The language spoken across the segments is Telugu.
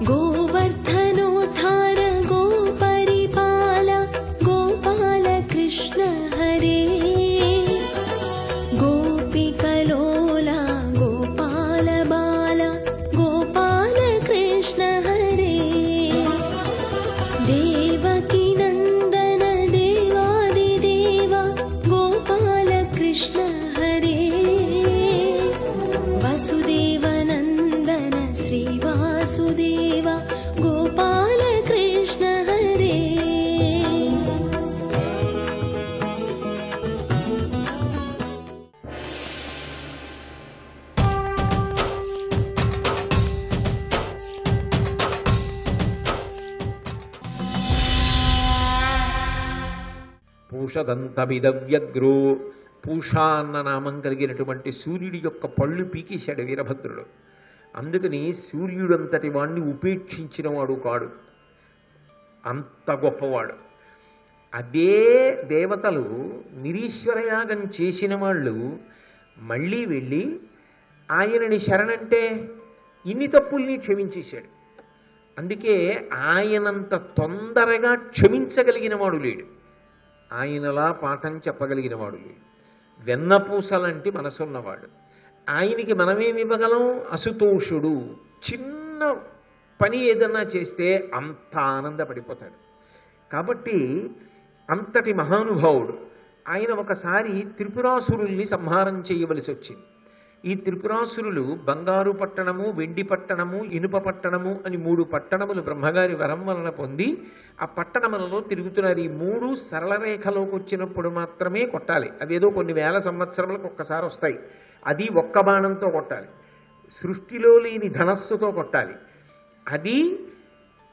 गोवर्धनोद्धार गोपरिपाल गोपाल कृष्ण हरे गोपिकलोला गोपाल बाल गोपाल कृष्ण हरे देवकी नंदन देवादिदेव गोपाल कृष्ण हरे वसुदेव नंदन श्री वासुदेव गोपाल कृष्ण हरे పూషదంతమిదవ్యగ్రో పూష అన్న నామం కలిగినటువంటి సూర్యుడి యొక్క పళ్ళు పీకేశాడు వీరభద్రుడు. అందుకని సూర్యుడంతటి వాణ్ణి ఉపేక్షించిన వాడు కాడు, అంత గొప్పవాడు. అదే దేవతలు నిరీశ్వరయాగం చేసిన వాళ్ళు మళ్ళీ వెళ్ళి ఆయనని శరణంటే ఇన్ని తప్పుల్ని క్షమించేశాడు. అందుకే ఆయనంత తొందరగా క్షమించగలిగిన వాడు లేడు, ఆయనలా పాఠం చెప్పగలిగిన వాడు లేడు. వెన్నపూసలంటి మనసున్నవాడు. ఆయనకి మనమేమివ్వగలం? అసుతోషుడు. చిన్న పని ఏదన్నా చేస్తే అంత ఆనందపడిపోతాడు. కాబట్టి అంతటి మహానుభావుడు ఆయన. ఒకసారి త్రిపురాసురుల్ని సంహారం చేయవలసి వచ్చింది. ఈ త్రిపురాసురులు బంగారు పట్టణము, వెండి పట్టణము, ఇనుప పట్టణము అని 3 పట్టణములు బ్రహ్మగారి వరం వలన పొంది ఆ పట్టణములలో తిరుగుతున్నారు. ఈ 3 సరళ రేఖలోకి వచ్చినప్పుడు మాత్రమే కొట్టాలి. అవేదో కొన్ని వేల సంవత్సరములకు ఒక్కసారి వస్తాయి. అది ఒక్క బాణంతో కొట్టాలి. సృష్టిలో లేని ధనస్సుతో కొట్టాలి. అది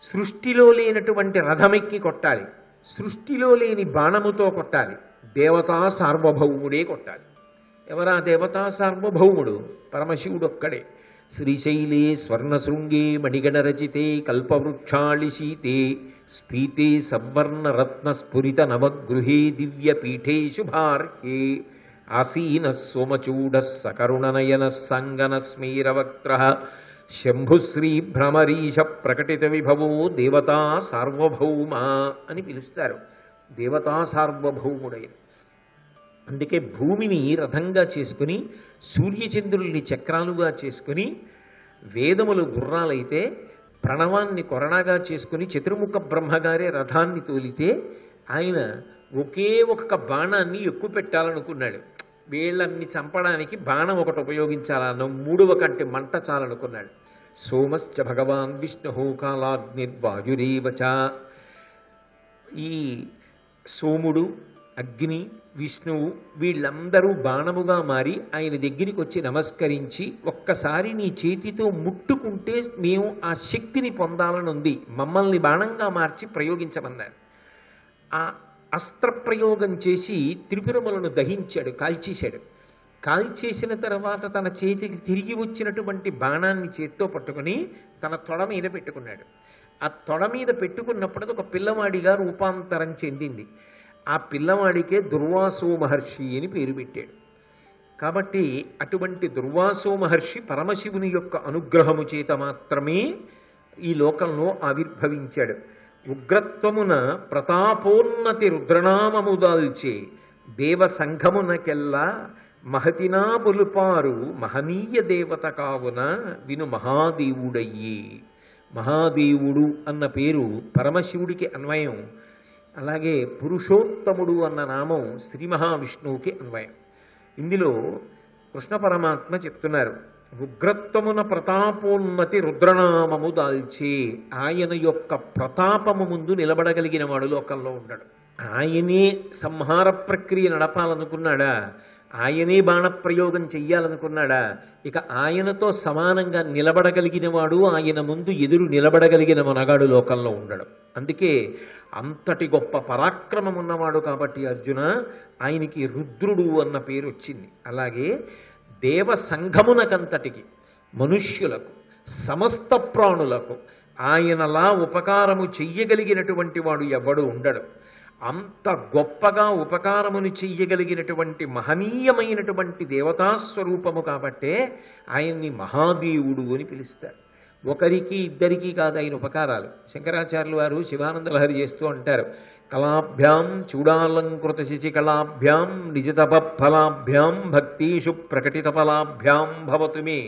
సృష్టిలో లేనటువంటి రథమెక్కి కొట్టాలి. సృష్టిలో లేని బాణముతో కొట్టాలి. దేవతా సార్వభౌముడే కొట్టాలి. ఎవరా దేవతా సార్వభౌముడు? పరమశివుడు ఒక్కడే. శ్రీశైలే స్వర్ణశృంగే మణిగణరచితే కల్పవృక్షాళిశీతే స్ఫీతే సవర్ణరత్న స్ఫురిత నవగృహే దివ్యపీఠే శుభార్హే ఆసీన సోమచూడ సకరుణనయన సంగన స్మీరవక్త్ర శంభుశ్రీ భ్రమరీష ప్రకటిత విభవో దేవతా సార్వభౌమ అని పిలుస్తారు. దేవతా సార్వభౌముడైన. అందుకే భూమిని రథంగా చేసుకుని, సూర్యచంద్రుల్ని చక్రాలుగా చేసుకుని, వేదములు గుర్రాలైతే ప్రణవాన్ని కొరణగా చేసుకుని చతుర్ముఖ బ్రహ్మగారే రథాన్ని తోలితే ఆయన ఒకే ఒక్క బాణాన్ని ఎక్కువ పెట్టాలనుకున్నాడు. వీళ్ళన్ని చంపడానికి బాణం ఒకటి ఉపయోగించాలన్న 3వ కంటే మంట చాలనుకున్నాడు. సోమశ్చ భగవాన్ విష్ణు కాలాగ్నిర్వాయురేవచ. ఈ సోముడు, అగ్ని, విష్ణువు వీళ్ళందరూ బాణముగా మారి ఆయన దగ్గరికి వచ్చి నమస్కరించి, ఒక్కసారి నీ చేతితో ముట్టుకుంటే మేము ఆ శక్తిని పొందాలని ఉంది, మమ్మల్ని బాణంగా మార్చి ప్రయోగించమన్నారు. ఆ అస్త్రప్రయోగం చేసి త్రిపురములను దహించాడు, కాల్చేశాడు. కాల్చేసిన తర్వాత తన చేతికి తిరిగి వచ్చినటువంటి బాణాన్ని చేత్తో పట్టుకుని తన తొడ మీద పెట్టుకున్నాడు. ఆ తొడ మీద పెట్టుకున్నప్పుడు అది ఒక పిల్లవాడిగా రూపాంతరం చెందింది. ఆ పిల్లవాడికే దుర్వాసో మహర్షి అని పేరు పెట్టాడు. కాబట్టి అటువంటి దుర్వాసో మహర్షి పరమశివుని యొక్క అనుగ్రహము చేత మాత్రమే ఈ లోకంలో ఆవిర్భవించాడు. ఉగ్రత్వమున ప్రతాపోన్నతి రుద్రనామము దాల్చే దేవ సంఘమునకెల్లా మహతినా బొలుపారు మహనీయ దేవత కావున విను మహాదేవుడయ్యి. మహాదేవుడు అన్న పేరు పరమశివుడికి అన్వయం. అలాగే పురుషోత్తముడు అన్న నామం శ్రీ మహావిష్ణువుకి అన్వయం. ఇందులో కృష్ణ పరమాత్మ చెప్తున్నారు, ఉగ్రత్వమున ప్రతాపోన్నతి రుద్రనామము దాల్చి. ఆయన యొక్క ప్రతాపము ముందు నిలబడగలిగిన వాడు లోకంలో ఉండడు. ఆయనే సంహార ప్రక్రియ నడపాలనుకున్నాడా? ఆయనే బాణప్రయోగం చెయ్యాలనుకున్నాడా? ఇక ఆయనతో సమానంగా నిలబడగలిగిన వాడు, ఆయన ముందు ఎదురు నిలబడగలిగిన మనగాడు లోకంలో ఉండడు. అందుకే అంతటి గొప్ప పరాక్రమం ఉన్నవాడు కాబట్టి అర్జున ఆయనకి రుద్రుడు అన్న పేరు వచ్చింది. అలాగే దేవ సంఘమునకంతటికి, మనుష్యులకు, సమస్త ప్రాణులకు ఆయనలా ఉపకారము చెయ్యగలిగినటువంటి వాడు ఎవడు ఉండడు. అంత గొప్పగా ఉపకారమును చెయ్యగలిగినటువంటి మహనీయమైనటువంటి దేవతాస్వరూపము కాబట్టే ఆయన్ని మహాదేవుడు అని పిలుస్తారు. ఒకరికి ఇద్దరికి కాదు ఆయన ఉపకారాలు. శంకరాచార్యులు వారు శివానంద లహరి చేస్తూ అంటారు, కళాభ్యాం చూడాలంకృత శిశికళాభ్యాం నిజతప ఫలాభ్యాం భక్తిషు ప్రకటిత ఫలాభ్యాం భవతు మే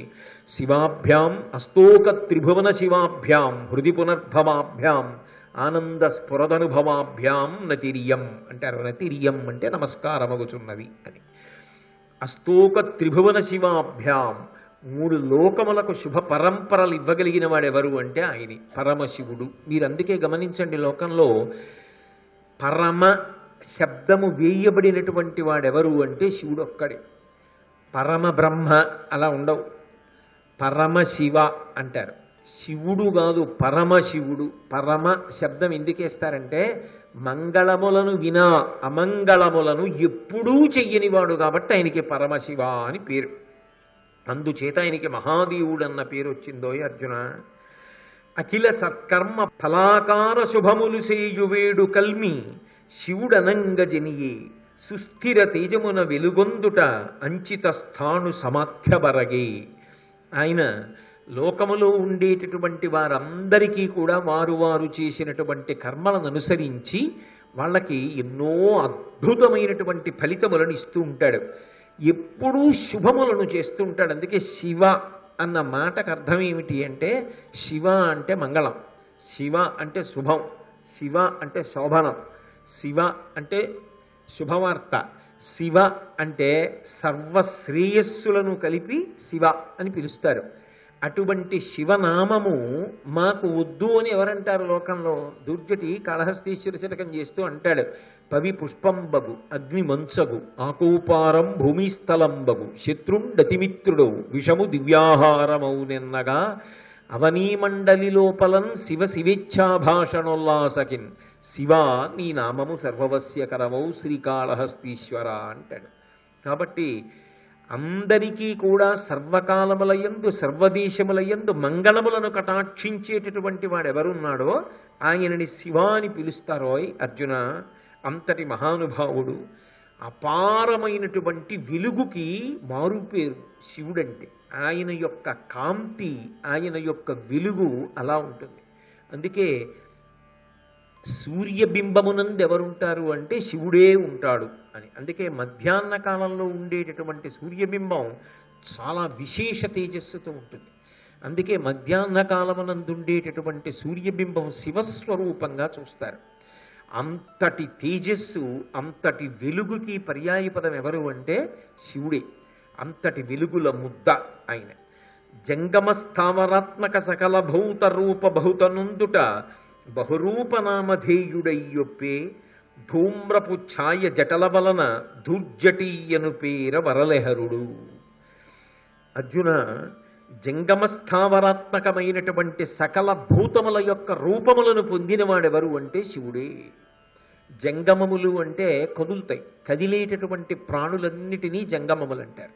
శివాభ్యాం అస్తోక త్రిభువన శివాభ్యాం హృది పునర్భవాభ్యాం ఆనంద స్ఫురదనుభవాభ్యాం నతిరియం అంటారు. నతిరియం అంటే నమస్కారమగుచున్నది అని. అస్తోక త్రిభువన శివాభ్యాం, 3 లోకములకు శుభ పరంపరలు ఇవ్వగలిగిన వాడెవరు అంటే ఆయనే పరమశివుడు. మీరు అందుకే గమనించండి, లోకంలో పరమ శబ్దము వేయబడినటువంటి వాడెవరు అంటే శివుడు ఒక్కడే. పరమ బ్రహ్మ అలా ఉండవు, పరమశివ అంటారు. శివుడు కాదు పరమశివుడు. పరమ శబ్దం ఎందుకేస్తారంటే మంగళములను వినా అమంగళములను ఎప్పుడూ చెయ్యనివాడు కాబట్టి ఆయనకి పరమశివ అని పేరు. అందుచేత ఆయనకి మహాదేవుడు అన్న పేరు వచ్చిందోయ్ అర్జున. అఖిల సత్కర్మ ఫలాకార శుభములు సేయువేడు కల్మి శివుడనంగ జనియే సుస్థిర తేజమున వెలుగొందుట అంచిత స్థాను సమాఖ్య బరగే. ఆయన లోకములో ఉండేటటువంటి వారందరికీ కూడా వారు వారు చేసినటువంటి కర్మలను అనుసరించి వాళ్ళకి ఎన్నో అద్భుతమైనటువంటి ఫలితములను ఇస్తూ ఉంటాడు. ఎప్పుడూ శుభములను చేస్తూ ఉంటాడు. అందుకే శివ అన్న మాటకు అర్థం ఏమిటి అంటే శివ అంటే మంగళం, శివ అంటే శుభం, శివ అంటే శోభనం, శివ అంటే శుభవార్త, శివ అంటే సర్వశ్రేయస్సులను కలిపి శివ అని పిలుస్తారు. అటువంటి శివనామము మాకు వద్దు అని ఎవరంటారు లోకంలో? దుర్జటి కాళహస్తీశ్వర శతకం చేస్తూ అంటాడు, పవి పుష్పంబగు అగ్ని మంచగు ఆకూపారం భూమిస్థలంబగు శత్రుండతిమిత్రుడు విషము దివ్యాహారమౌనెన్నగా అవనీమండలి లోపలన్ శివ శివేచ్ఛాభాషణోల్లాసకిన్ శివ నీ నామము సర్వవస్యకరమౌ శ్రీకాళహస్తీశ్వర అంటాడు. కాబట్టి అందరికీ కూడా సర్వకాలములయందు సర్వదేశములయందు మంగళములను కటాక్షించేటటువంటి వాడెవరున్నాడో ఆయనని శివ అని పిలుస్తారోయ్ అర్జున. అంతటి మహానుభావుడు, అపారమైనటువంటి వెలుగుకి మారుపేరు శివుడంటే. ఆయన యొక్క కాంతి, ఆయన యొక్క వెలుగు అలా ఉంటుంది. అందుకే సూర్యబింబమునందు ఎవరుంటారు అంటే శివుడే ఉంటాడు అని. అందుకే మధ్యాహ్న కాలంలో ఉండేటటువంటి సూర్యబింబం చాలా విశేష తేజస్సుతో ఉంటుంది. అందుకే మధ్యాహ్న కాలమునందు ఉండేటటువంటి సూర్యబింబం శివస్వరూపంగా చూస్తారు. అంతటి తేజస్సు, అంతటి వెలుగుకి పర్యాయపదం ఎవరు అంటే శివుడే. అంతటి వెలుగుల ముద్ద ఆయన. జంగమ స్థావరాత్మక సకల భౌత రూప బహుతనుందుట బహురూపనామధేయుడయ్యొప్పే ధూమ్రపు ఛాయ జటల వలన దుర్జటీయను పేర వరలెహరుడు. అర్జున, జంగమస్థావరాత్మకమైనటువంటి సకల భూతముల యొక్క రూపములను పొందినవాడెవరు అంటే శివుడే. జంగమములు అంటే కదులుతాయి, కదిలేటటువంటి ప్రాణులన్నిటినీ జంగమములు అంటారు.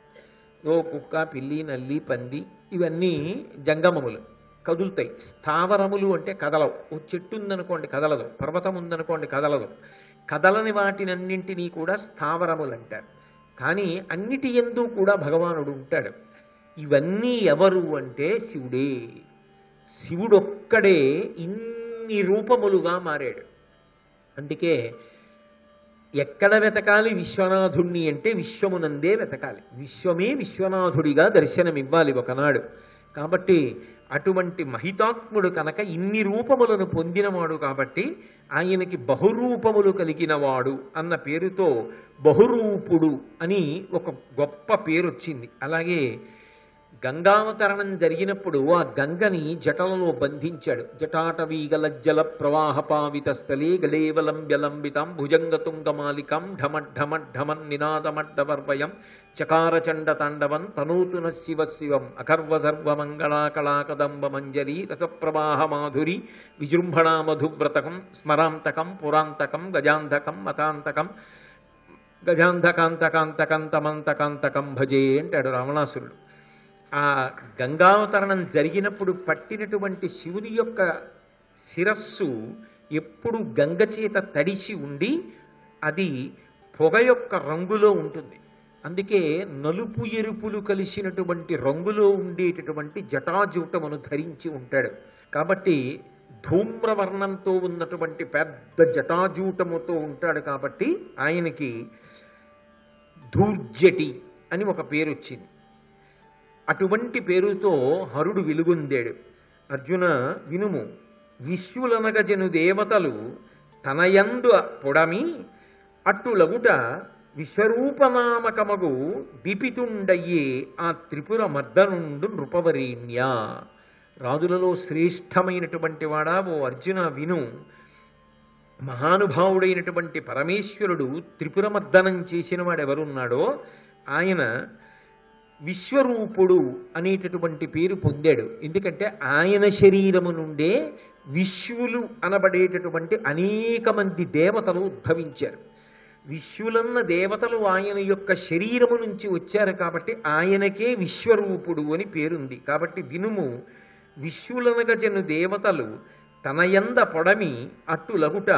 ఓ కుక్క, పిల్లి, నల్లి, పంది ఇవన్నీ జంగమములు, కదులుతాయి. స్థావరములు అంటే కదలవు. ఓ చెట్టు ఉందనుకోండి కదలదు, పర్వతం ఉందనుకోండి కదలదు. కదలని వాటినన్నింటినీ కూడా స్థావరములు అంటారు. కానీ అన్నిటి యందు కూడా భగవానుడు ఉంటాడు. ఇవన్నీ ఎవరు అంటే శివుడే. శివుడొక్కడే ఇన్ని రూపములుగా మారాడు. అందుకే ఎక్కడ వెతకాలి విశ్వనాథుణ్ణి అంటే విశ్వమునందే వెతకాలి. విశ్వమే విశ్వనాథుడిగా దర్శనమివ్వాలి ఒకనాడు. కాబట్టి అటువంటి మహితాత్ముడు కనుక ఇన్ని రూపములను పొందినవాడు కాబట్టి ఆయనకి బహురూపములు కలిగినవాడు అన్న పేరుతో బహురూపుడు అని ఒక గొప్ప పేరు వచ్చింది. అలాగే గంగావతరణం జరిగినప్పుడు ఆ గంగని జటలలో బంధించాడు. జటాటవీగలజ్జల ప్రవాహపావిత స్థలే గళేవలంబ్యలంబితం భుజంగతుంగమాలికం ఢమఢమఢమన్ నినాదమడ్డవర్వయం చకారచండ తాండవం తనూతున శివ శివం అకర్వ సర్వమంగళాకళాకదంబ మంజరీ రసప్రవాహ మాధురి విజృంభణా మధువ్రతకం స్మరాంతకం పురాంతకం గజాంధకం మతాంతకం గజాంధకాంతకాంతకంతమంతకాంతకం భజే అంటాడు రావణాసురుడు. ఆ గంగావతరణం జరిగినప్పుడు పట్టినటువంటి శివుని యొక్క శిరస్సు ఎప్పుడు గంగ చేత తడిసి ఉండి అది పొగ యొక్క రంగులో ఉంటుంది. ఆ అందుకే నలుపు ఎరుపులు కలిసినటువంటి రంగులో ఉండేటటువంటి జటాజూటమును ధరించి ఉంటాడు. కాబట్టి ధూమ్రవర్ణంతో ఉన్నటువంటి పెద్ద జటాజూటముతో ఉంటాడు కాబట్టి ఆయనకి ధూర్జటి అని ఒక పేరు వచ్చింది. అటువంటి పేరుతో హరుడు వెలుగొందాడు. అర్జున వినుము, విశ్వులనగజను దేవతలు తనయందు పొడమి అట్టులగుట విశ్వరూపనామకమగు దీపితుండయ్యే ఆ త్రిపుర మర్దనుండు నృపవరేణ్య. రాజులలో శ్రేష్టమైనటువంటి వాడా ఓ అర్జున విను, మహానుభావుడైనటువంటి పరమేశ్వరుడు త్రిపురమర్దనం చేసిన వాడెవరున్నాడో ఆయన విశ్వరూపుడు అనేటటువంటి పేరు పొందాడు. ఎందుకంటే ఆయన శరీరము నుండే విశ్వులు అనబడేటటువంటి అనేక మంది దేవతలు ఉద్భవించారు. విశ్వులన్న దేవతలు ఆయన యొక్క శరీరము నుంచి వచ్చారు కాబట్టి ఆయనకే విశ్వరూపుడు అని పేరుంది. కాబట్టి వినుము, విశ్వులనగజను దేవతలు తనయంద పొడమి అట్టులగుట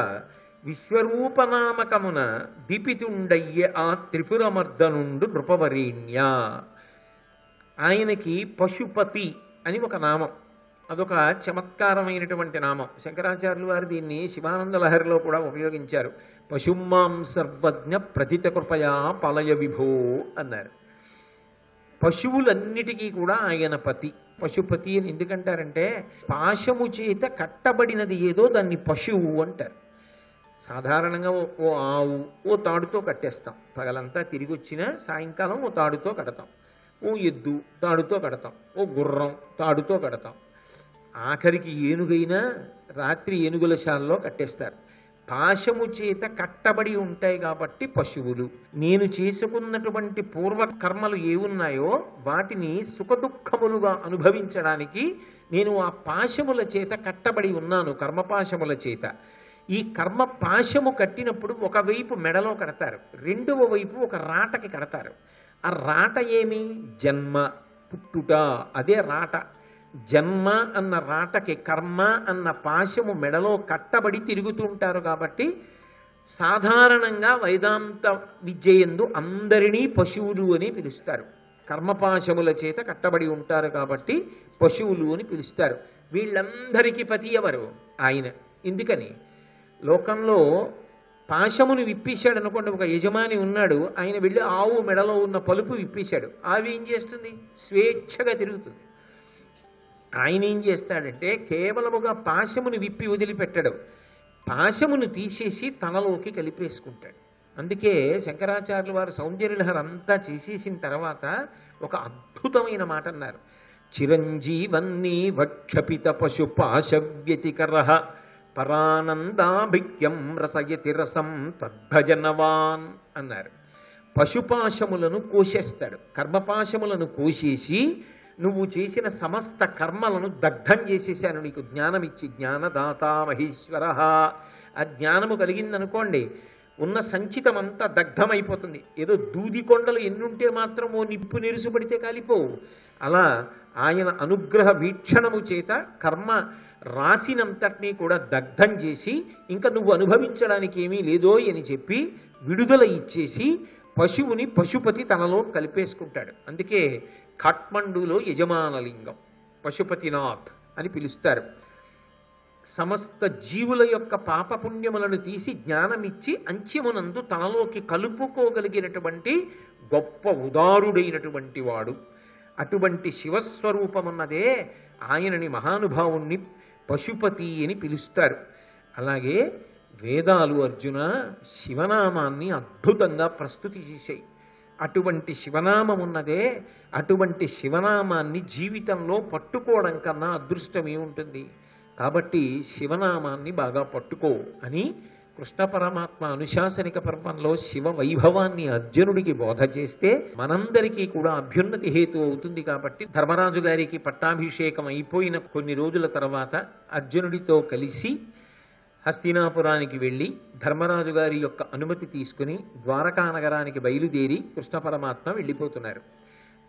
విశ్వరూపనామకమున దీపితుండయ్యే ఆ త్రిపురమర్దనుండు నృపవరేణ్య. ఆయనకి పశుపతి అని ఒక నామం, అదొక చమత్కారమైనటువంటి నామం. శంకరాచార్యులు వారు దీన్ని శివానంద లహరిలో కూడా ఉపయోగించారు. పశుమాం సర్వజ్ఞ ప్రతిత కృపయా పలయ విభో అన్నారు. పశువులన్నిటికీ కూడా ఆయన పతి. పశుపతి అని ఎందుకంటారంటే పాశము చేత కట్టబడినది ఏదో దాన్ని పశువు అంటారు. సాధారణంగా ఓ ఆవు ఓ తాడుతో కట్టేస్తాం, పగలంతా తిరిగి వచ్చినా సాయంకాలం ఓ తాడుతో కడతాం. ఓ ఎద్దు తాడుతో కడతాం, ఓ గుర్రం తాడుతో కడతాం. ఆఖరికి ఏనుగైనా రాత్రి ఏనుగుల శాలలో కట్టేస్తారు. పాశము చేత కట్టబడి ఉంటాయి కాబట్టి పశువులు. నేను చేసుకున్నటువంటి పూర్వకర్మలు ఏవున్నాయో వాటిని సుఖదుఖములుగా అనుభవించడానికి నేను ఆ పాశముల చేత కట్టబడి ఉన్నాను, కర్మపాశముల చేత. ఈ కర్మ పాశము కట్టినప్పుడు ఒకవైపు మెడలో కడతారు, రెండవ వైపు ఒక రాటకి కడతారు. ఆ రాట ఏమి? జన్మ, పుట్టుట, అదే రాట. జన్మ అన్న రాటకి కర్మ అన్న పాశము మెడలో కట్టబడి తిరుగుతుంటారు. కాబట్టి సాధారణంగా వేదాంత విద్యయందు అందరినీ పశువులు అని పిలుస్తారు. కర్మపాశముల చేత కట్టబడి ఉంటారు కాబట్టి పశువులు అని పిలుస్తారు. వీళ్ళందరికీ పతి ఎవరు? ఆయన. ఎందుకని? లోకంలో పాశమును విప్పేశాడు అనుకోండి, ఒక యజమాని ఉన్నాడు, ఆయన వెళ్ళి ఆవు మెడలో ఉన్న పలుపు విప్పేశాడు. ఆవి ఏం చేస్తుంది? స్వేచ్ఛగా తిరుగుతుంది. ఆయన ఏం చేస్తాడంటే కేవలముగా పాశమును విప్పి వదిలిపెట్టడు, పాశమును తీసేసి తనలోకి కలిపేసుకుంటాడు. అందుకే శంకరాచార్యులు వారు సౌందర్యలహరి అంతా చేసేసిన తర్వాత ఒక అద్భుతమైన మాట అన్నారు. చిరంజీవన్నీ వక్షపిత పశు పాశవ్యతికర పరానందాభిక్యం రసయతి రసం తద్భజనవాన్ అన్నారు. పశుపాశములను కోసేస్తాడు, కర్మపాశములను కోసేసి నువ్వు చేసిన సమస్త కర్మలను దగ్ధం చేసేసాను, నీకు జ్ఞానం ఇచ్చి. జ్ఞానదాత మహేశ్వర. ఆ జ్ఞానము కలిగిందనుకోండి, ఉన్న సంచితమంతా దగ్ధమైపోతుంది. ఏదో దూది కొండలు ఎన్నుంటే మాత్రం ఓ నిప్పు నెరుసుపడితే కాలిపోవు. అలా ఆయన అనుగ్రహ వీక్షణము చేత కర్మ రాసినంతటినీ కూడా దగ్ధం చేసి ఇంకా నువ్వు అనుభవించడానికి ఏమీ లేదో అని చెప్పి విడుదల ఇచ్చేసి పశువుని పశుపతి తనలో కలిపేసుకుంటాడు. అందుకే ఖాట్మండులో యజమానలింగం పశుపతినాథ్ అని పిలుస్తారు. సమస్త జీవుల యొక్క పాపపుణ్యములను తీసి జ్ఞానమిచ్చి అంత్యమునందు తనలోకి కలుపుకోగలిగినటువంటి గొప్ప ఉదారుడైనటువంటి వాడు. అటువంటి శివస్వరూపమున్నదే ఆయనని, మహానుభావుణ్ణి పశుపతి అని పిలుస్తారు. అలాగే వేదాలు అర్జున శివనామాన్ని అద్భుతంగా ప్రస్తుతి చేశాయి. అటువంటి శివనామం ఉన్నదే, అటువంటి శివనామాన్ని జీవితంలో పట్టుకోవడం కన్నా అదృష్టం ఏముంటుంది? కాబట్టి శివనామాన్ని బాగా పట్టుకో అని కృష్ణ పరమాత్మ అనుశాసనిక పర్వంలో శివ వైభవాన్ని అర్జునుడికి బోధ చేస్తే మనందరికీ కూడా అభ్యున్నతి హేతు అవుతుంది. కాబట్టి ధర్మరాజు గారికి పట్టాభిషేకం అయిపోయిన కొన్ని రోజుల తర్వాత అర్జునుడితో కలిసి హస్తినాపురానికి వెళ్ళి ధర్మరాజు గారి యొక్క అనుమతి తీసుకుని ద్వారకా నగరానికి బయలుదేరి కృష్ణ పరమాత్మ వెళ్ళిపోతున్నారు.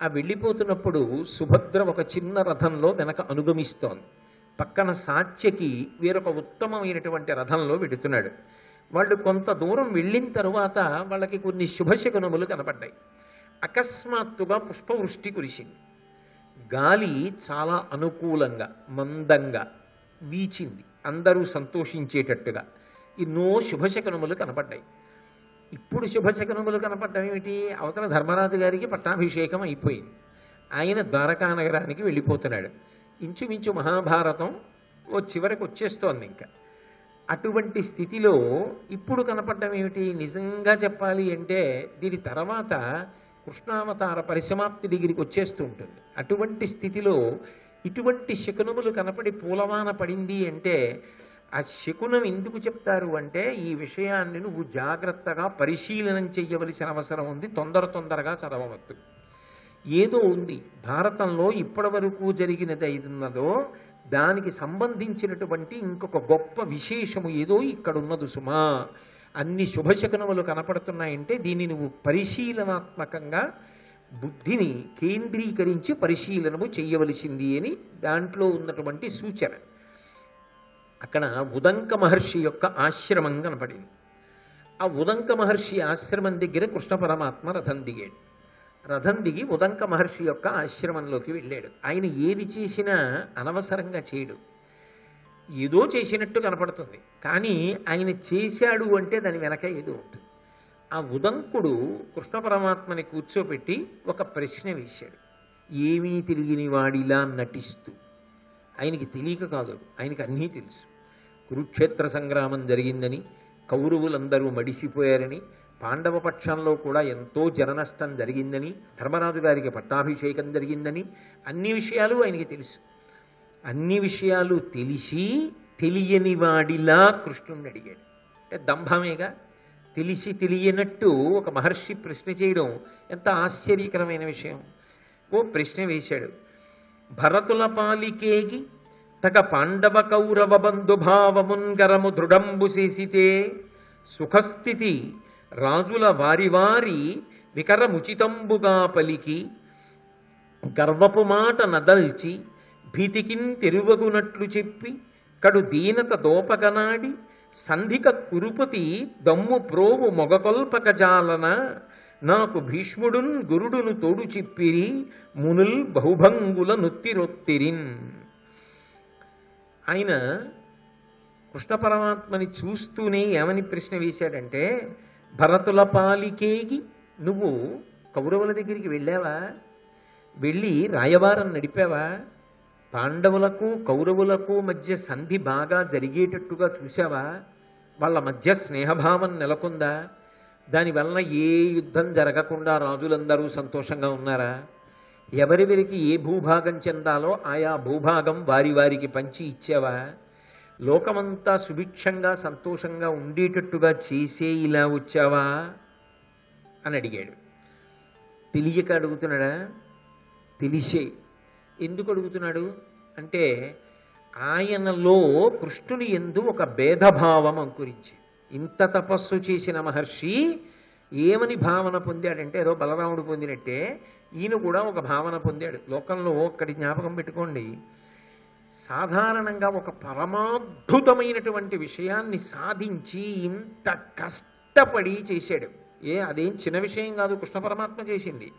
ఆ వెళ్ళిపోతున్నప్పుడు సుభద్ర ఒక చిన్న రథంలో వెనక అనుగమిస్తోంది. పక్కన సాత్యకి వేరొక ఉత్తమమైనటువంటి రథంలో వెడుతున్నాడు. వాళ్ళు కొంత దూరం వెళ్ళిన తరువాత వాళ్ళకి కొన్ని శుభశకునములు కనపడ్డాయి. అకస్మాత్తుగా పుష్పవృష్టి కురిసింది. గాలి చాలా అనుకూలంగా మందంగా వీచింది, అందరూ సంతోషించేటట్టుగా. ఎన్నో శుభశకనములు కనపడ్డాయి. ఇప్పుడు శుభశకనములు కనపడ్డం ఏమిటి? అవతల ధర్మరాజు గారికి పట్టాభిషేకం అయిపోయింది, ఆయన ద్వారకా నగరానికి వెళ్ళిపోతున్నాడు. ఇంచుమించు మహాభారతం చివరికి వచ్చేస్తోంది. ఇంకా అటువంటి స్థితిలో ఇప్పుడు కనపడ్డం ఏమిటి? నిజంగా చెప్పాలి అంటే దీని తర్వాత కృష్ణావతార పరిసమాప్తి దగ్గరికి వచ్చేస్తూ ఉంటుంది. అటువంటి స్థితిలో ఇటువంటి శకునములు కనపడి పూలవాన పడింది అంటే ఆ శకునం ఎందుకు చెప్తారు అంటే ఈ విషయాన్ని నువ్వు జాగ్రత్తగా పరిశీలనం చెయ్యవలసిన అవసరం ఉంది, తొందరగా చదవవద్దు. ఏదో ఉంది భారతంలో ఇప్పటి వరకు జరిగినది అయినదో దానికి సంబంధించినటువంటి ఇంకొక గొప్ప విశేషము ఏదో ఇక్కడ ఉన్నది సుమా. అన్ని శుభశకునములు కనపడుతున్నాయంటే దీన్ని నువ్వు పరిశీలనాత్మకంగా బుద్ధిని కేంద్రీకరించి పరిశీలనము చెయ్యవలసింది అని దాంట్లో ఉన్నటువంటి సూచన. అక్కడ ఉదంక మహర్షి యొక్క ఆశ్రమం కనపడింది. ఆ ఉదంక మహర్షి ఆశ్రమం దగ్గర కృష్ణ పరమాత్మ రథం దిగాడు. రథం దిగి ఉదంక మహర్షి యొక్క ఆశ్రమంలోకి వెళ్ళాడు. ఆయన ఏది చేసినా అనవసరంగా చేయడు, ఏదో చేసినట్టు కనపడుతుంది, కానీ ఆయన చేశాడు అంటే దాని వెనక ఏదో ఉంటుంది. ఆ ఉదంకుడు కృష్ణ పరమాత్మని కూర్చోపెట్టి ఒక ప్రశ్న వేశాడు, ఏమీ తెలియని వాడిలా నటిస్తూ. ఆయనకి తెలియక కాదు, ఆయనకి అన్నీ తెలుసు. కురుక్షేత్ర సంగ్రామం జరిగిందని, కౌరవులందరూ మడిసిపోయారని, పాండవ పక్షంలో కూడా ఎంతో జననష్టం జరిగిందని, ధర్మరాజు గారికి పట్టాభిషేకం జరిగిందని అన్ని విషయాలు ఆయనకి తెలుసు. అన్ని విషయాలు తెలిసి తెలియని వాడిలా కృష్ణుణ్ణి అడిగాడు. అంటే దంభమేగా. తెలిసి తెలియనట్టు ఒక మహర్షి ప్రశ్న చేయడం ఎంత ఆశ్చర్యకరమైన విషయం. ఓ ప్రశ్న వేశాడు, భరతుల పాలికేగి తగ పాండవ కౌరవ బంధుభావమున్గరము దృఢంబు చేసితే సుఖస్థితి రాజుల వారి వారి వికరముచితంబుగా పలికి గర్వపు మాట నదల్చి భీతికిన్ తెరువగునట్లు చెప్పి కడు దీనత దోపగనాడి సంధిక కురుపతి దమ్ము ప్రోవు మొగకొల్పక జాలన నాకు భీష్ముడున్ గురుడును తోడు చెప్పిరి మునుల్ బహుభంగుల నుత్తిరొత్తిరిన్. ఆయన కృష్ణ పరమాత్మని చూస్తూనే ఏమని ప్రశ్న వేశాడంటే, భరతుల పాలికేగి నువ్వు కౌరవుల దగ్గరికి వెళ్ళావా? వెళ్ళి రాయబారం నడిపావా? పాండవులకు కౌరవులకు మధ్య సంధి బాగా జరిగేటట్టుగా చూసావా? వాళ్ళ మధ్య స్నేహభావం నెలకొందా? దానివల్ల ఏ యుద్ధం జరగకుండా రాజులందరూ సంతోషంగా ఉన్నారా? ఎవరెవరికి ఏ భూభాగం చెందాలో ఆయా భూభాగం వారి వారికి పంచి ఇచ్చావా? లోకమంతా సుభిక్షంగా సంతోషంగా ఉండేటట్టుగా చేసే ఇలా వచ్చావా అని అడిగాడు. తెలియక అడుగుతున్నాడా? తెలిసే. ఎందుకు అడుగుతున్నాడు అంటే ఆయనలో కృష్ణుని యందు ఒక భేదభావం అంకురించి. ఇంత తపస్సు చేసిన మహర్షి ఏమని భావన పొందాడంటే ఏదో బలరాముడు పొందినట్టే ఈయన కూడా ఒక భావన పొందాడు. లోకంలో ఒక్కటి జ్ఞాపకం పెట్టుకోండి, సాధారణంగా ఒక పరమాద్భుతమైనటువంటి విషయాన్ని సాధించి ఇంత కష్టపడి చేశాడు. అదేం చిన్న విషయం కాదు కృష్ణ పరమాత్మ చేసింది.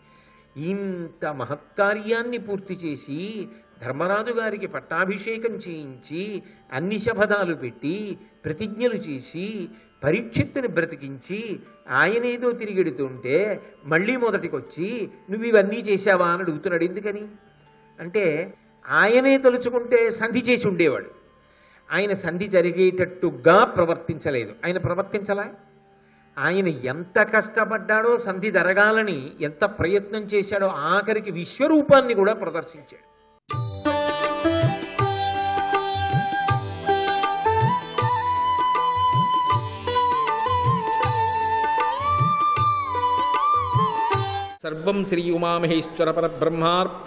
ఇంత మహత్కార్యాన్ని పూర్తి చేసి ధర్మరాజు గారికి పట్టాభిషేకం చేయించి అన్ని శపథాలు పెట్టి ప్రతిజ్ఞలు చేసి పరీక్షిత్తుని బ్రతికించి ఆయనేదో తిరిగెడుతుంటే మళ్ళీ మొదటికొచ్చి నువ్వు ఇవన్నీ చేశావా అని అడుగుతున్నాడు. ఎందుకని అంటే ఆయనే తలుచుకుంటే సంధి చేసి ఉండేవాడు. ఆయన సంధి జరిగేటట్టుగా ప్రవర్తించలేదు. ఆయన ప్రవర్తించలా. ఆయన ఎంత కష్టపడ్డాడో సంధి జరగాలని ఎంత ప్రయత్నం చేశాడో ఆఖరికి విశ్వరూపాన్ని కూడా ప్రదర్శించాడు. సర్వం శ్రీ ఉమామహేశ్వర పరబ్రహ్మార్పణం.